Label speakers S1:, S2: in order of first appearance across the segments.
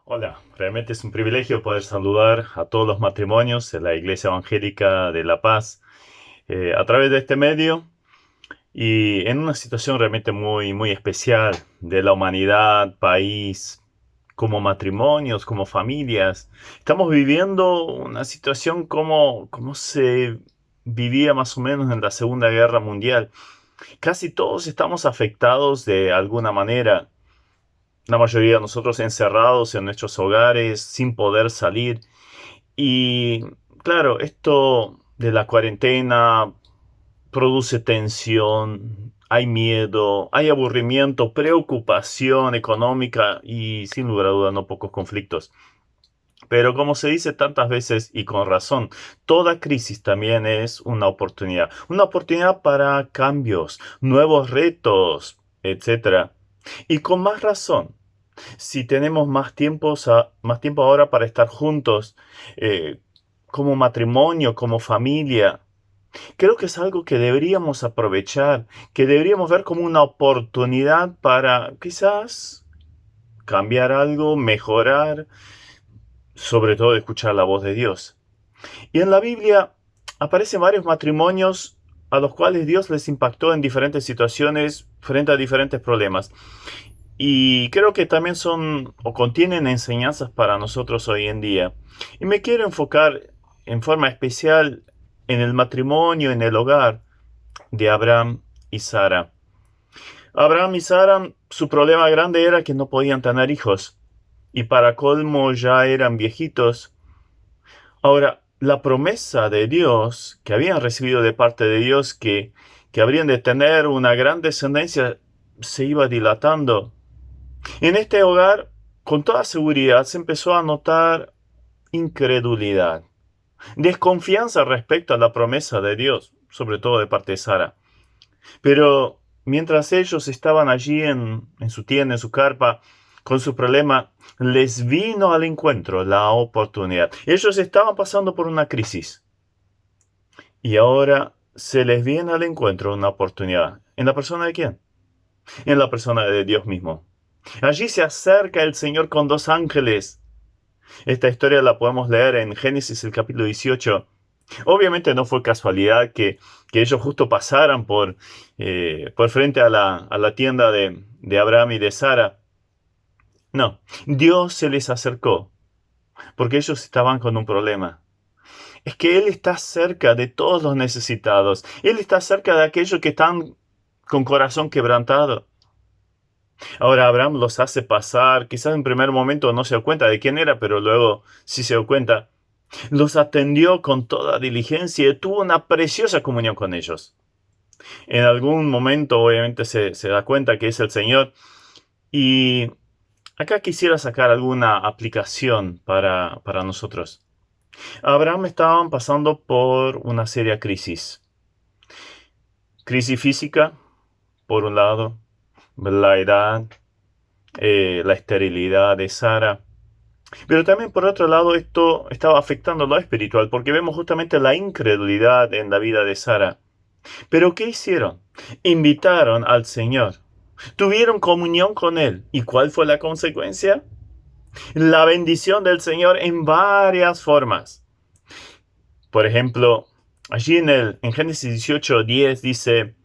S1: Hola, realmente es un privilegio poder saludar a todos los matrimonios de la Iglesia Evangélica de La Paz a través de este medio y en una situación realmente muy especial de la humanidad, país, como matrimonios, como familias. Estamos viviendo una situación como se vivía más o menos en la Segunda Guerra Mundial. Casi todos estamos afectados de alguna manera. La mayoría de nosotros encerrados en nuestros hogares sin poder salir. Y claro, esto de la cuarentena produce tensión, hay miedo, hay aburrimiento, preocupación económica y sin lugar a dudas no pocos conflictos. Pero como se dice tantas veces y con razón, toda crisis también es una oportunidad para cambios, nuevos retos, etcétera. Y con más razón, si tenemos más tiempo ahora para estar juntos, eh, como matrimonio, como familia, creo que es algo que deberíamos aprovechar, que deberíamos ver como una oportunidad para quizás cambiar algo, mejorar, sobre todo escuchar la voz de Dios. Y en la Biblia aparecen varios matrimonios a los cuales Dios les impactó en diferentes situaciones frente a diferentes problemas. Y creo que también son o contienen enseñanzas para nosotros hoy en día. Y me quiero enfocar en forma especial en el matrimonio, en el hogar de Abraham y Sara. Abraham y Sara, su problema grande era que no podían tener hijos. Y para colmo ya eran viejitos. Ahora, la promesa de Dios, que habían recibido de parte de Dios, que habrían de tener una gran descendencia, se iba dilatando. En este hogar, con toda seguridad, se empezó a notar incredulidad, desconfianza respecto a la promesa de Dios, sobre todo de parte de Sara. Pero mientras ellos estaban allí en su tienda, en su carpa, con su problema, les vino al encuentro la oportunidad. Ellos estaban pasando por una crisis y ahora se les viene al encuentro una oportunidad. ¿En la persona de quién? En la persona de Dios mismo. Allí se acerca el Señor con dos ángeles. Esta historia la podemos leer en Génesis el capítulo 18. Obviamente no fue casualidad que ellos justo pasaran por frente a la tienda de Abraham y de Sara. No, Dios se les acercó porque ellos estaban con un problema. Es que Él está cerca de todos los necesitados. Él está cerca de aquellos que están con corazón quebrantado. Ahora Abraham los hace pasar, quizás en primer momento no se dio cuenta de quién era, pero luego sí se dio cuenta. Los atendió con toda diligencia y tuvo una preciosa comunión con ellos. En algún momento obviamente se da cuenta que es el Señor. Y acá quisiera sacar alguna aplicación para nosotros. Abraham estaban pasando por una seria crisis. Crisis física, por un lado, la edad, la esterilidad de Sara. Pero también por otro lado esto estaba afectando lo espiritual porque vemos justamente la incredulidad en la vida de Sara. Pero ¿qué hicieron? Invitaron al Señor. Tuvieron comunión con Él. ¿Y cuál fue la consecuencia? La bendición del Señor en varias formas. Por ejemplo, allí en Génesis 18:10 dice,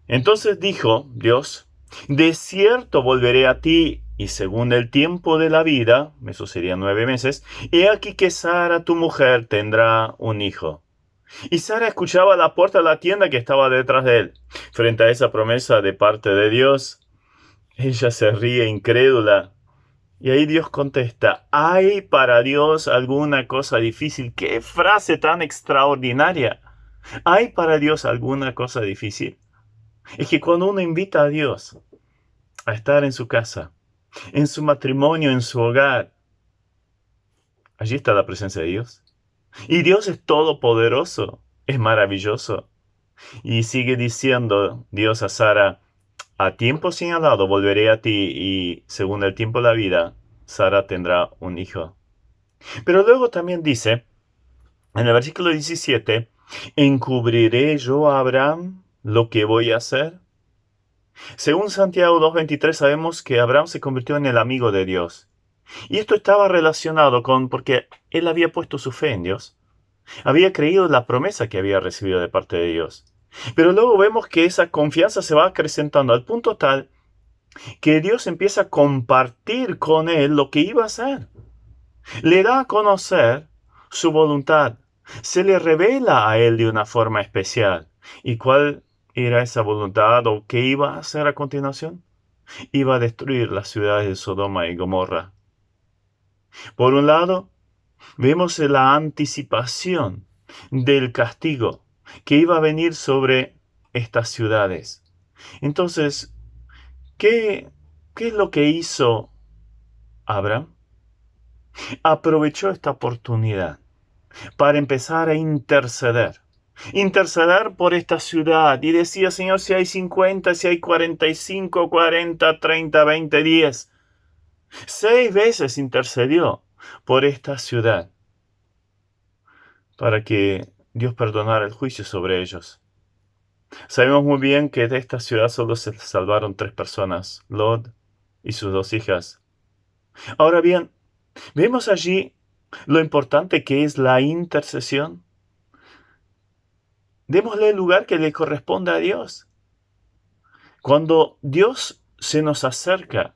S1: entonces dijo Dios, de cierto volveré a ti y según el tiempo de la vida, eso serían 9 meses, he aquí que Sara tu mujer tendrá un hijo. Y Sara escuchaba a la puerta de la tienda que estaba detrás de él. Frente a esa promesa de parte de Dios, ella se ríe incrédula. Y ahí Dios contesta, ¿hay para Dios alguna cosa difícil? ¡Qué frase tan extraordinaria! ¿Hay para Dios alguna cosa difícil? Es que cuando uno invita a Dios a estar en su casa, en su matrimonio, en su hogar, allí está la presencia de Dios. Y Dios es todopoderoso, es maravilloso. Y sigue diciendo Dios a Sara, a tiempo señalado volveré a ti y según el tiempo de la vida, Sara tendrá un hijo. Pero luego también dice, en el versículo 17, ¿encubriré yo a Abraham lo que voy a hacer? Según Santiago 2:23 sabemos que Abraham se convirtió en el amigo de Dios. Y esto estaba relacionado porque él había puesto su fe en Dios. Había creído en la promesa que había recibido de parte de Dios. Pero luego vemos que esa confianza se va acrecentando al punto tal que Dios empieza a compartir con él lo que iba a hacer. Le da a conocer su voluntad. Se le revela a él de una forma especial. ¿Y cuál era esa voluntad o qué iba a hacer a continuación? Iba a destruir las ciudades de Sodoma y Gomorra. Por un lado, vemos la anticipación del castigo que iba a venir sobre estas ciudades. Entonces, ¿qué es lo que hizo Abraham? Aprovechó esta oportunidad para empezar a interceder. Interceder por esta ciudad. Y decía, Señor, si hay 50, si hay 45, 40, 30, 20, 10. 6 veces intercedió por esta ciudad para que Dios perdonara el juicio sobre ellos. Sabemos muy bien que de esta ciudad solo se salvaron 3 personas, Lot y sus 2 hijas. Ahora bien, vemos allí lo importante que es la intercesión. Démosle el lugar que le corresponde a Dios. Cuando Dios se nos acerca,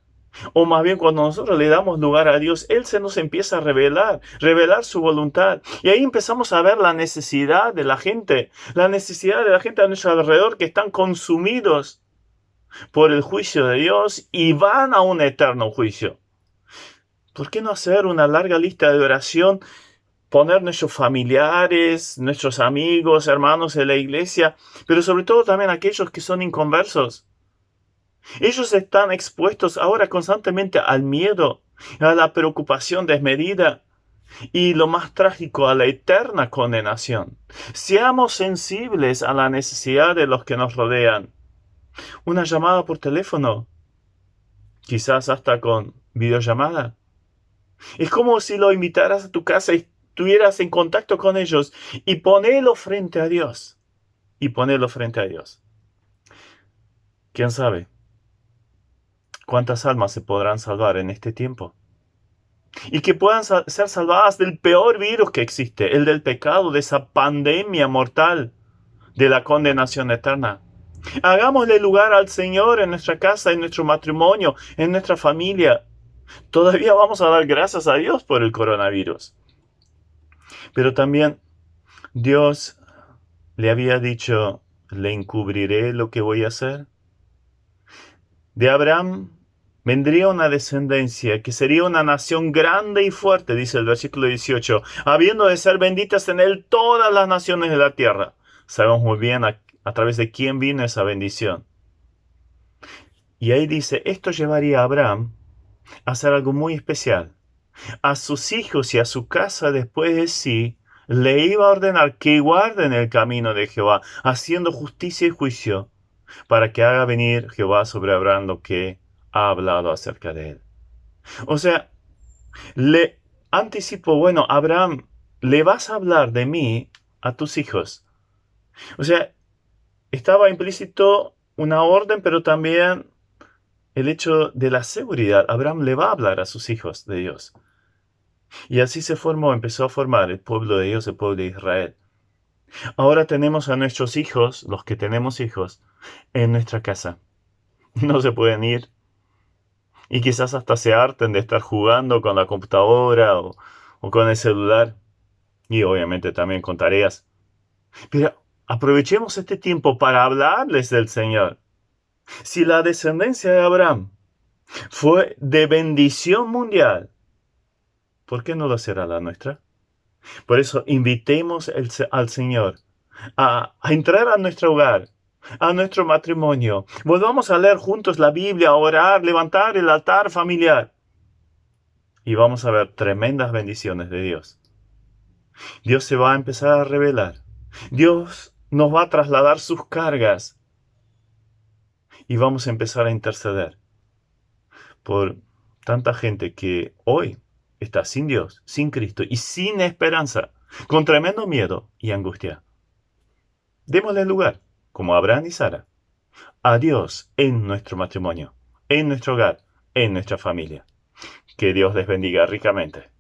S1: o más bien cuando nosotros le damos lugar a Dios, Él se nos empieza a revelar su voluntad. Y ahí empezamos a ver la necesidad de la gente a nuestro alrededor que están consumidos por el juicio de Dios y van a un eterno juicio. ¿Por qué no hacer una larga lista de oración? Poner nuestros familiares, nuestros amigos, hermanos de la iglesia, pero sobre todo también aquellos que son inconversos. Ellos están expuestos ahora constantemente al miedo, a la preocupación desmedida y lo más trágico, a la eterna condenación. Seamos sensibles a la necesidad de los que nos rodean. Una llamada por teléfono, quizás hasta con videollamada. Es como si lo invitaras a tu casa y estuvieras en contacto con ellos y ponelo frente a Dios. ¿Quién sabe cuántas almas se podrán salvar en este tiempo? Y que puedan ser salvadas del peor virus que existe, el del pecado, de esa pandemia mortal, de la condenación eterna. Hagámosle lugar al Señor en nuestra casa, en nuestro matrimonio, en nuestra familia. Todavía vamos a dar gracias a Dios por el coronavirus. Pero también Dios le había dicho, ¿le encubriré lo que voy a hacer? De Abraham vendría una descendencia que sería una nación grande y fuerte, dice el versículo 18, habiendo de ser benditas en él todas las naciones de la tierra. Sabemos muy bien a través de quién vino esa bendición. Y ahí dice, esto llevaría a Abraham a hacer algo muy especial. A sus hijos y a su casa después de sí, le iba a ordenar que guarden el camino de Jehová, haciendo justicia y juicio, para que haga venir Jehová sobre Abraham lo que ha hablado acerca de él. O sea, le anticipó, bueno, Abraham, le vas a hablar de mí a tus hijos. O sea, estaba implícito una orden, pero también el hecho de la seguridad. Abraham le va a hablar a sus hijos de Dios. Y así empezó a formar el pueblo de Dios, el pueblo de Israel. Ahora tenemos a nuestros hijos, los que tenemos hijos, en nuestra casa. No se pueden ir. Y quizás hasta se harten de estar jugando con la computadora o con el celular. Y obviamente también con tareas. Pero aprovechemos este tiempo para hablarles del Señor. Si la descendencia de Abraham fue de bendición mundial, ¿por qué no lo será la nuestra? Por eso invitemos al Señor a entrar a nuestro hogar, a nuestro matrimonio. Volvamos a leer juntos la Biblia, a orar, levantar el altar familiar. Y vamos a ver tremendas bendiciones de Dios. Dios se va a empezar a revelar. Dios nos va a trasladar sus cargas. Y vamos a empezar a interceder por tanta gente que hoy está sin Dios, sin Cristo y sin esperanza, con tremendo miedo y angustia. Démosle lugar, como Abraham y Sara, a Dios en nuestro matrimonio, en nuestro hogar, en nuestra familia. Que Dios les bendiga ricamente.